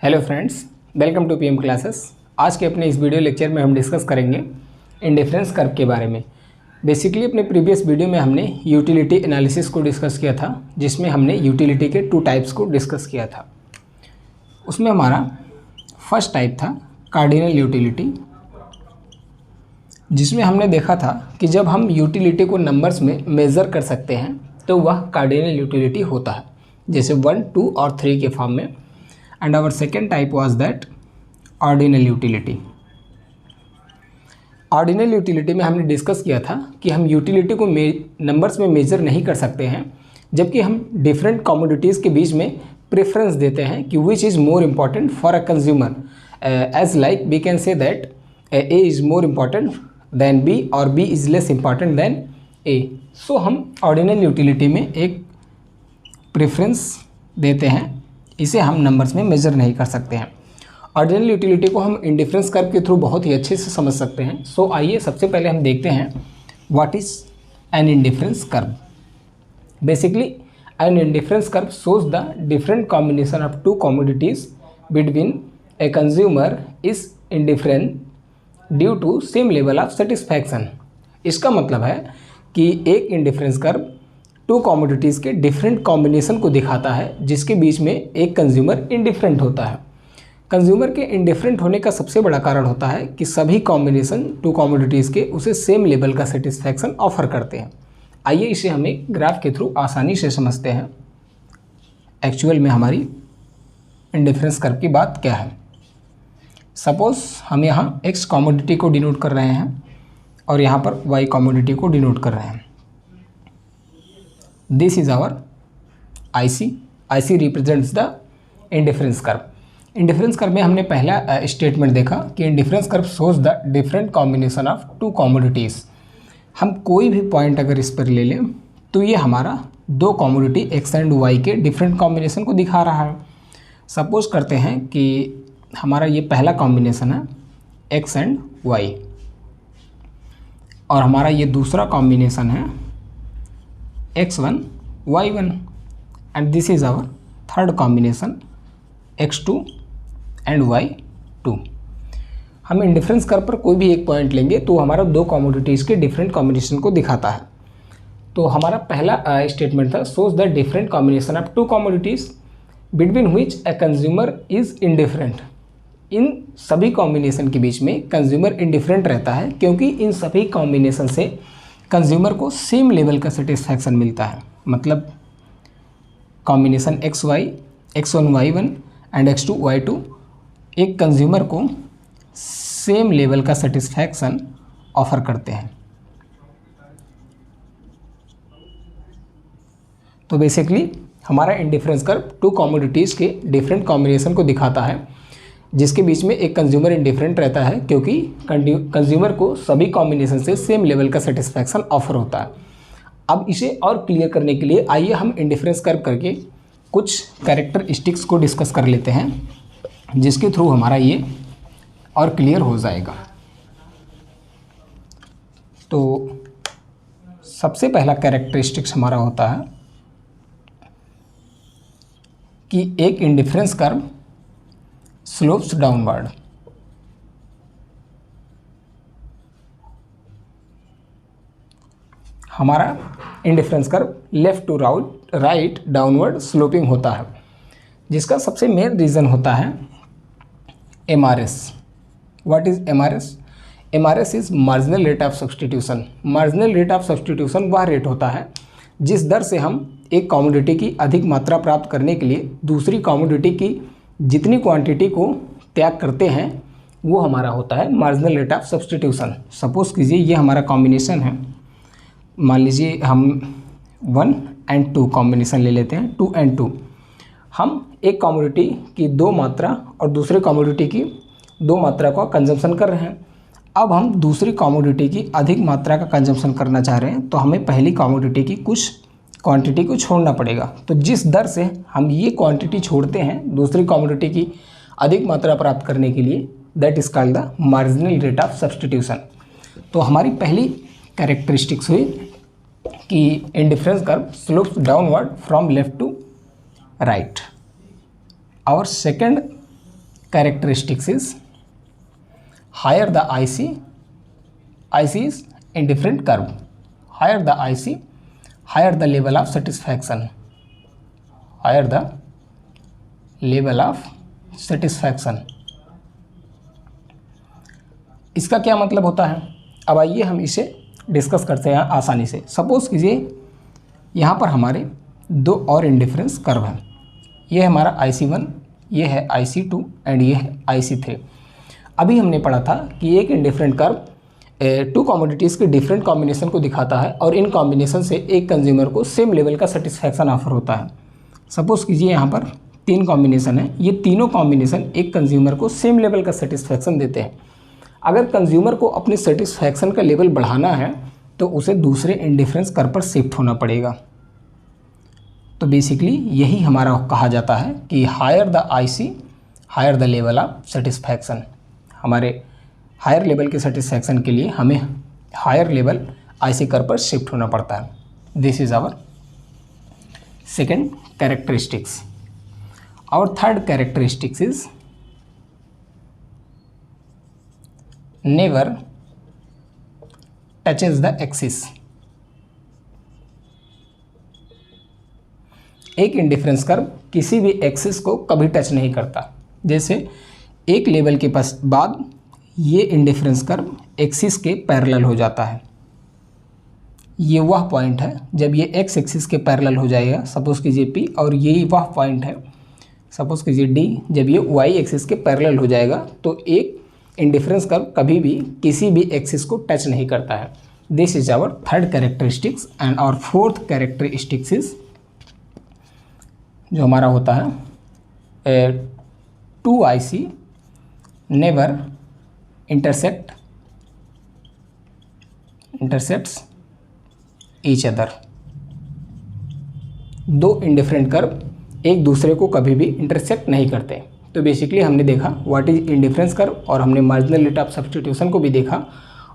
Hello friends, welcome to PM classes. आज के अपने इस वीडियो लेक्चर में हम डिस्कस करेंगे इंडिफरेंस कर्व के बारे में। बेसिकली अपने प्रीवियस वीडियो में हमने यूटिलिटी एनालिसिस को डिस्कस किया था, जिसमें हमने यूटिलिटी के 2 टाइप्स को डिस्कस किया था। उसमें हमारा फर्स्ट टाइप था कार्डिनल यूटिलिटी, जिसमें हमने देखा था कि जब हम यूटिलिटी को नंबर्स में मेज़र कर सकते हैं तो वह कार्डिनल यूटिलिटी होता है, जैसे 1, 2 और 3 के फॉर्म में। And our second type was that ordinal utility. Ordinal utility में हमने डिस्कस किया था कि हम यूटिलिटी को नंबर्स में मेजर नहीं कर सकते हैं, जबकि हम डिफरेंट कमोडिटीज़ के बीच में प्रेफरेंस देते हैं कि which is more important for a consumer, as like we can say that A is more important than B और B is less important than A. So हम ऑर्डिनल यूटिलिटी में एक preference देते हैं, इसे हम नंबर्स में मेजर नहीं कर सकते हैं। ऑर्डिनल यूटिलिटी को हम इंडिफरेंस कर्व के थ्रू बहुत ही अच्छे से समझ सकते हैं। सो आइए सबसे पहले हम देखते हैं what is an indifference curve. Basically an indifference curve shows the different combination of 2 commodities between a consumer is indifferent due to same level of satisfaction. इसका मतलब है कि एक इंडिफरेंस कर्व 2 कमोडिटीज़ के डिफरेंट कॉम्बिनेशन को दिखाता है, जिसके बीच में एक कंज्यूमर इंडिफरेंट होता है। कंज्यूमर के इंडिफरेंट होने का सबसे बड़ा कारण होता है कि सभी कॉम्बिनेशन 2 कमोडिटीज़ के उसे सेम लेवल का सेटिस्फैक्शन ऑफर करते हैं। आइए इसे हम एक ग्राफ के थ्रू आसानी से समझते हैं एक्चुअल में हमारी इंडिफरेंस कर्व की बात क्या है। सपोज हम यहाँ x कमोडिटी को डिनोट कर रहे हैं और यहाँ पर y कमोडिटी को डिनोट कर रहे हैं। This is our IC represents the indifference curve. Indifference curve में हमने पहला स्टेटमेंट देखा कि indifference curve shows the different combination of 2 commodities. हम कोई भी पॉइंट अगर इस पर ले लें तो ये हमारा 2 कमोडिटी x एंड y के डिफरेंट कॉम्बिनेशन को दिखा रहा है। सपोज करते हैं कि हमारा ये पहला कॉम्बिनेशन है x एंड y और हमारा ये दूसरा कॉम्बिनेशन है x1 y1 and this is our third combination x2 and y2। हम इंडिफरेंस कर्व पर कोई भी एक पॉइंट लेंगे तो हमारा 2 कमोडिटीज़ के डिफरेंट कॉम्बिनेशन को दिखाता है। तो हमारा पहला स्टेटमेंट था shows the different combination of 2 commodities between which a consumer is indifferent. इन सभी कॉम्बिनेशन के बीच में कंज्यूमर इंडिफरेंट रहता है, क्योंकि इन सभी कॉम्बिनेशन से कंज्यूमर को सेम लेवल का सेटिस्फैक्शन मिलता है। मतलब combination x1 y1 and x2 y2 एक कंज्यूमर को सेम लेवल का सेटिस्फैक्शन ऑफर करते हैं। तो बेसिकली हमारा इंडिफरेंस कर्व 2 कमोडिटीज़ के डिफरेंट कॉम्बिनेशन को दिखाता है, जिसके बीच में एक कंज्यूमर इंडिफरेंट रहता है, क्योंकि कंज्यूमर को सभी कॉम्बिनेशन से सेम लेवल का सेटिस्फैक्शन ऑफर होता है। अब इसे और क्लियर करने के लिए आइए हम इंडिफरेंस कर्व करके कुछ कैरेक्टरिस्टिक्स को डिस्कस कर लेते हैं, जिसके थ्रू हमारा ये और क्लियर हो जाएगा। तो सबसे पहला कैरेक्टरिस्टिक्स हमारा होता है कि एक इंडिफरेंस कर्व स्लोप्स डाउनवर्ड। हमारा indifference curve left to right downward sloping होता है, जिसका सबसे मेन रीज़न होता है MRS। What is MRS? MRS is marginal rate of substitution. Marginal rate of substitution वह रेट होता है जिस दर से हम एक कमोडिटी की अधिक मात्रा प्राप्त करने के लिए दूसरी कमोडिटी की जितनी क्वांटिटी को त्याग करते हैं वो हमारा होता है marginal rate of substitution. Suppose कीजिए ये हमारा कॉम्बिनेशन है, मान लीजिए हम 1 एंड 2 कॉम्बिनेशन ले लेते हैं, 2 एंड 2। हम एक कमोडिटी की 2 मात्रा और दूसरे कमोडिटी की 2 मात्रा का कंजम्पशन कर रहे हैं। अब हम दूसरी कमोडिटी की अधिक मात्रा का कंजम्पशन करना चाह रहे हैं, तो हमें पहली कमोडिटी की कुछ क्वांटिटी को छोड़ना पड़ेगा। तो जिस दर से हम ये क्वांटिटी छोड़ते हैं दूसरी कमोडिटी की अधिक मात्रा प्राप्त करने के लिए, that is called the marginal rate of substitution. तो हमारी पहली कैरेक्टरिस्टिक्स हुई कि indifference curve slopes downward from left to right. our second characteristics is higher the IC is indifferent curve. Higher the IC, higher the level of satisfaction. Higher the level of satisfaction. इसका क्या मतलब होता है? अब आइए हम इसे discuss करते हैं आसानी से। सपोज कीजिए यहाँ पर हमारे दो और इंडिफरेंस कर्व हैं। ये है हमारा IC1, ये है IC2 एंड ये है IC3। अभी हमने पढ़ा था कि एक इंडिफरेंट कर्व टू कमोडिटीज़ के डिफरेंट कॉम्बिनेशन को दिखाता है और इन कॉम्बिनेशन से एक कंज्यूमर को सेम लेवल का सेटिस्फैक्शन ऑफर होता है। सपोज़ कीजिए यहाँ पर 3 कॉम्बिनेशन है, ये तीनों कॉम्बिनेशन एक कंज्यूमर को सेम लेवल का सेटिस्फैक्शन देते हैं। अगर कंज्यूमर को अपने सेटिस्फैक्शन का लेवल बढ़ाना है तो उसे दूसरे इंडिफरेंस कर्व पर शिफ्ट होना पड़ेगा। तो बेसिकली यही हमारा कहा जाता है कि higher the IC, higher the level of satisfaction. हमारे हायर लेवल के सेटिस्फैक्शन के लिए हमें हायर लेवल IC कर्व पर शिफ्ट होना पड़ता है। This is our second characteristics. Our third characteristics is never touches the axis। एक इंडिफरेंस कर्व किसी भी एक्सिस को कभी टच नहीं करता। जैसे एक लेवल के पास बाद ये इंडिफरेंस कर्व एक्सिस के पैरेलल हो जाता है। ये वह पॉइंट है जब ये एक्स एक्सिस के पैरेलल हो जाएगा, सपोज कीजिए P, और यही वह पॉइंट है सपोज कीजिए D, जब ये वाई एक्सिस के पैरेलल हो जाएगा तो एक इंडिफरेंस कर्व कभी भी किसी भी एक्सिस को टच नहीं करता है। This is our third characteristics and our fourth characteristics is जो हमारा होता है 2 IC never intercepts each other. दो इंडिफरेंट कर्व एक दूसरे को कभी भी इंटरसेक्ट नहीं करते। तो बेसिकली हमने देखा व्हाट इज इंडिफरेंस कर्व और हमने मार्जिनल रेट ऑफ सब्स्टिट्यूशन को भी देखा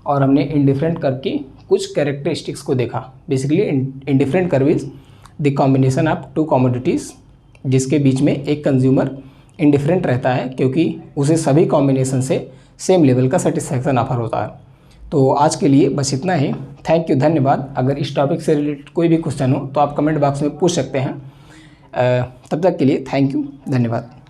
और हमने इंडिफरेंट कर्व की कुछ कैरेक्टरिस्टिक्स को देखा। Basically indifferent curve is the combination of 2 commodities जिसके बीच में एक कंज्यूमर इंडिफरेंट रहता है क्योंकि उसे सभी कॉम्बिनेशन से सेम लेवल का सेटिस्फैक्शन ऑफर होता है। तो आज के लिए बस इतना ही। थैंक यू, धन्यवाद। अगर इस टॉपिक से रिलेटेड कोई भी क्वेश्चन हो तो आप कमेंट बॉक्स में पूछ सकते हैं। तब तक के लिए थैंक यू, धन्यवाद।